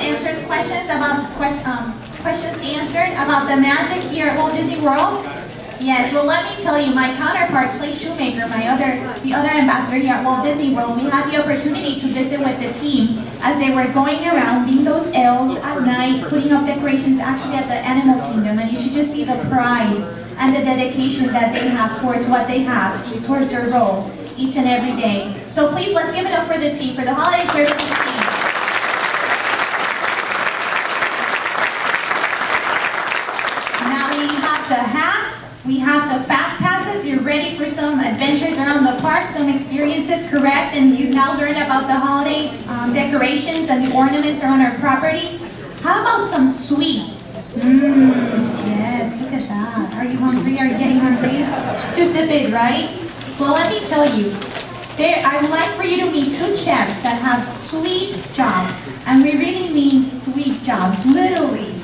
answers questions about questions answered about the magic here at Walt Disney World? Yes, well let me tell you, my counterpart, Clay Shoemaker, the other ambassador here at Walt Disney World, we had the opportunity to visit with the team as they were going around being those elves at night, putting up decorations actually at the Animal Kingdom, and you should just see the pride and the dedication that they have towards what they have, towards their role each and every day. So please, let's give it up for the team, for the holiday services team. Now we have the hats. We have the fast passes. You're ready for some adventures around the park, some experiences, correct? And you've now learned about the holiday decorations and the ornaments around our property. How about some sweets? Yes, look at that. Are you hungry? Are you getting hungry? Just a bit, right? Well, let me tell you. I would like for you to meet two chefs that have sweet jobs. And we really mean sweet jobs, literally.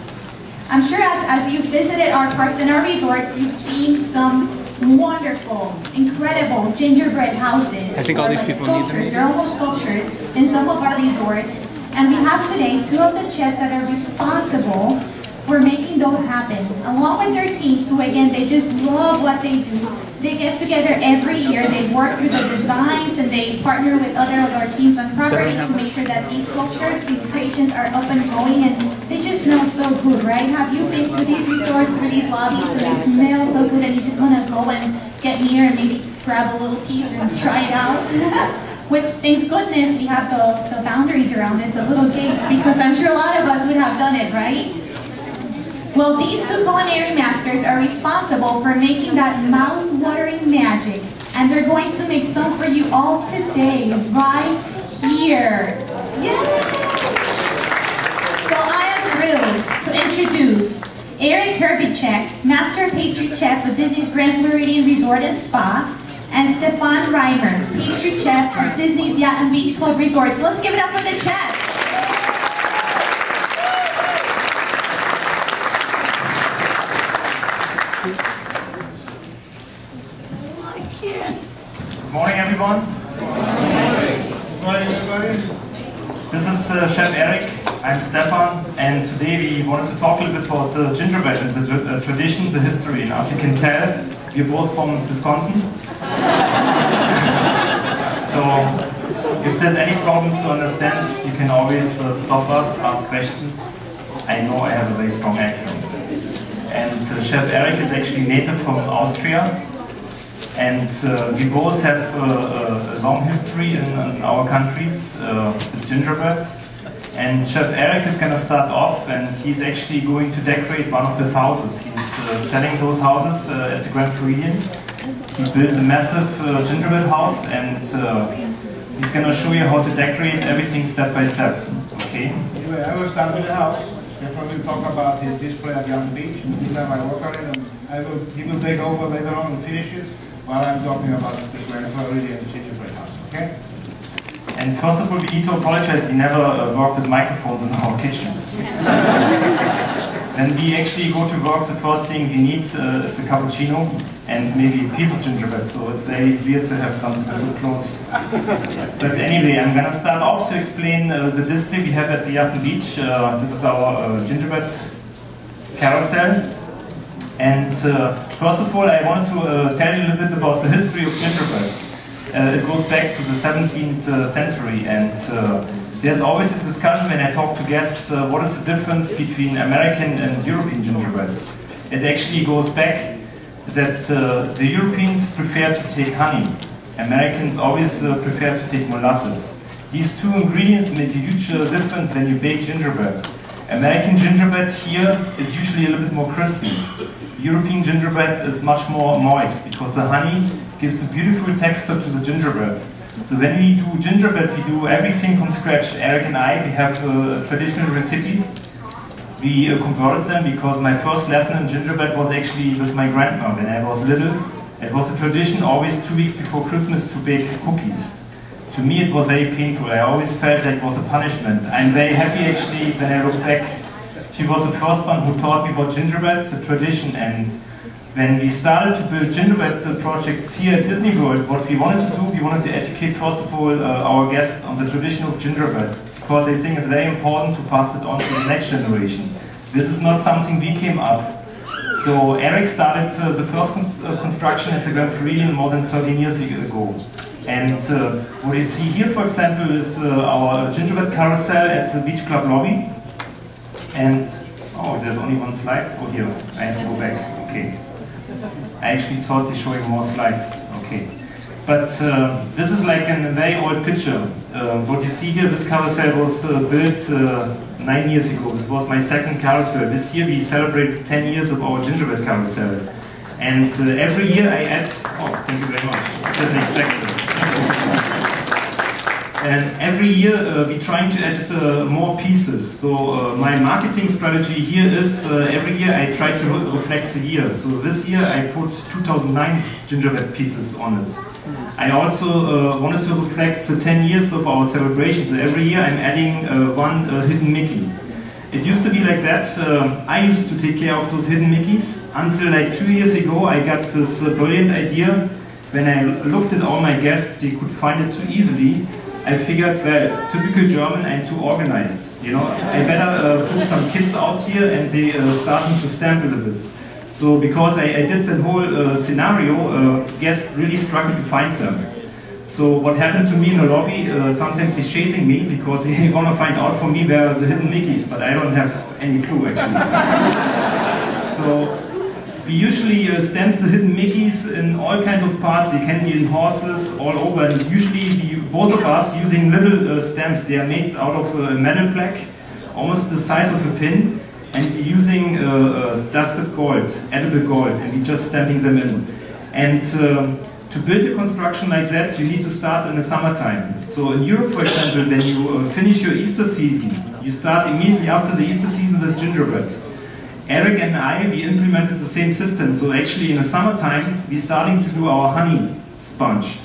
I'm sure as you've visited our parks and our resorts, you've seen some wonderful, incredible gingerbread houses. I think all these people need them. They're almost sculptures in some of our resorts. And we have today two of the chefs that are responsible for making those happen, along with their teams, who again, they just love what they do. They get together every year, they work through the designs, and they partner with other of our teams on property to make sure that these sculptures, these creations are up and going, and they just smell so good, right? Have you been through these resorts, through these lobbies, and they smell so good, and you just want to go and get near and maybe grab a little piece and try it out? Which, thank goodness, we have the boundaries around it, the little gates, because I'm sure a lot of us would have done it, right? Well, these two culinary masters are responsible for making that mouth-watering magic, and they're going to make some for you all today, right here. Yay! So I am thrilled to introduce Erich Herbitschek, Master Pastry Chef with Disney's Grand Floridian Resort and Spa, and Stefan Riemer, Pastry Chef at Disney's Yacht and Beach Club Resorts. Let's give it up for the chefs. Good morning, everyone. Good morning, everybody. This is Chef Erich. I'm Stefan, and today we wanted to talk a little bit about gingerbread and the traditions, the history. And as you can tell, we're both from Wisconsin. So, if there's any problems to understand, you can always stop us, ask questions. I know I have a very strong accent. And Chef Erich is actually native from Austria. And we both have a long history in our countries with gingerbread. And Chef Erich is going to start off, and he's actually going to decorate one of his houses. He's selling those houses at the Grand Floridian. He built a massive gingerbread house, and he's going to show you how to decorate everything step by step. Okay? Anyway, I will start with the house. Stefan will talk about his display at Yacht and Beach. Meantime, I work on it, and he will take over later on and finish it while I'm talking about the Grand Floridian gingerbread house. Okay? And first of all, we need to apologize. We never work with microphones in our kitchens. When we actually go to work, the first thing we need is a cappuccino and maybe a piece of gingerbread. So it's very weird to have something so close. But anyway, I'm going to start off to explain the display we have at the Yacht and Beach. This is our gingerbread carousel. And first of all, I want to tell you a little bit about the history of gingerbread. It goes back to the 17th century, and there's always a discussion when I talk to guests, what is the difference between American and European gingerbread. It actually goes back that the Europeans prefer to take honey. Americans always prefer to take molasses. These two ingredients make a huge difference when you bake gingerbread. American gingerbread here is usually a little bit more crispy. European gingerbread is much more moist because the honey gives a beautiful texture to the gingerbread. So when we do gingerbread, we do everything from scratch. Eric and I, we have traditional recipes. We converted them because my first lesson in gingerbread was actually with my grandma when I was little. It was a tradition always 2 weeks before Christmas to bake cookies. To me it was very painful. I always felt like it was a punishment. I'm very happy actually when I look back. She was the first one who taught me about gingerbread, it's a tradition. And when we started to build gingerbread projects here at Disney World, what we wanted to do, we wanted to educate first of all our guests on the tradition of gingerbread. because I think it's very important to pass it on to the next generation. This is not something we came up. So Erich started the first construction at the Grand Floridian more than 13 years ago. And what you see here, for example, is our gingerbread carousel at the beach club lobby. And, oh, there's only one slide. Oh, here, I have to go back. Okay. I actually thought they're showing more slides. Okay. But this is like a very old picture. What you see here, this carousel was built 9 years ago. This was my second carousel. This year we celebrate 10 years of our gingerbread carousel. And every year I add, oh, thank you very much. I didn't expect it. And every year we're trying to add more pieces. So my marketing strategy here is every year I try to reflect the year. So this year I put 2009 gingerbread pieces on it. I also wanted to reflect the 10 years of our celebration. So every year I'm adding one hidden Mickey. It used to be like that. I used to take care of those hidden Mickeys until like 2 years ago I got this brilliant idea. When I looked at all my guests, they could find it too easily. I figured, well, typical German, I'm too organized. You know, I better put some kids out here and they starting to stamp a little bit. So because I did that whole scenario, guests really struggled to find them. So what happened to me in the lobby, sometimes he's chasing me because he want to find out for me where are the hidden Mickeys, but I don't have any clue actually. So we usually stamp the hidden Mickeys in all kinds of parts. They can be in horses, all over, and usually both of us using little stamps. They are made out of a metal plaque, almost the size of a pin, and we're using dusted gold, edible gold, and we're just stamping them in. And to build a construction like that, you need to start in the summertime. So in Europe, for example, when you finish your Easter season, you start immediately after the Easter season with gingerbread. Erich and I, we implemented the same system. So actually in the summertime, we're starting to do our honey sponge.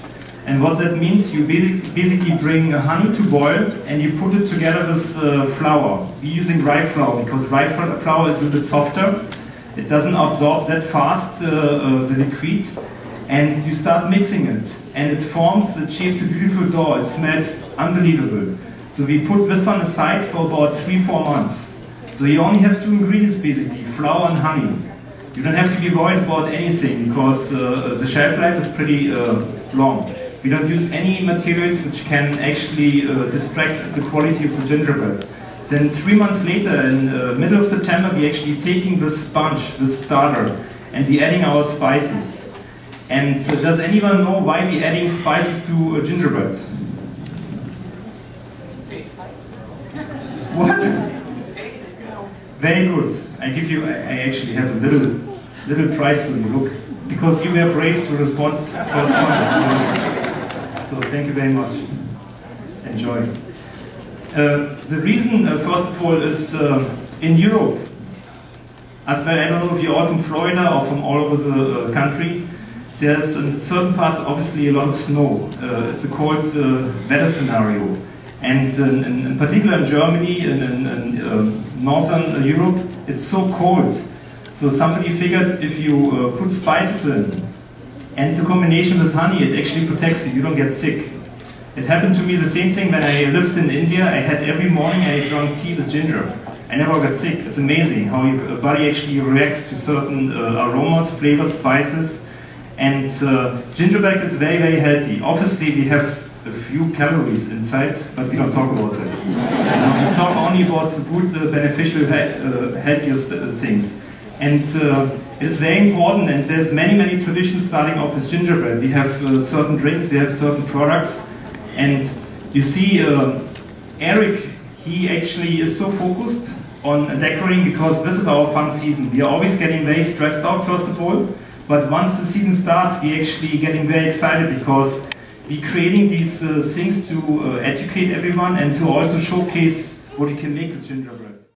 And what that means, you basically bring honey to boil and you put it together with flour. We're using rye flour because rye flour is a little bit softer. It doesn't absorb that fast the liquid. And you start mixing it. And it forms, it shapes a beautiful dough. It smells unbelievable. So we put this one aside for about 3-4 months. So you only have 2 ingredients basically, flour and honey. You don't have to be worried about anything because the shelf life is pretty long. We don't use any materials which can actually distract the quality of the gingerbread. Then 3 months later, in the middle of September, we're actually taking this sponge, this starter, and we're adding our spices. And does anyone know why we're adding spices to gingerbread? What? Very good. I actually have a little prize for you. Look, because you were brave to respond first one. So thank you very much. Enjoy. The reason, first of all, is in Europe, as well, I don't know if you're all from Florida or from all over the country, there's in certain parts obviously a lot of snow. It's a cold weather scenario. And in particular in Germany and in northern Europe, it's so cold. So somebody figured if you put spices in, and the combination with honey, it actually protects you, you don't get sick. It happened to me the same thing when I lived in India. I had every morning I drank tea with ginger. I never got sick. It's amazing how your body actually reacts to certain aromas, flavors, spices. And gingerbread is very, very healthy. Obviously we have a few calories inside, but we don't talk about that. We talk only about the good, beneficial, healthiest things. And it's very important, and there's many traditions starting off with gingerbread. We have certain drinks, we have certain products, and you see Erich, he actually is so focused on decorating because this is our fun season. We are always getting very stressed out, first of all, but once the season starts, we're actually getting very excited because we're creating these things to educate everyone and to also showcase what you can make with gingerbread.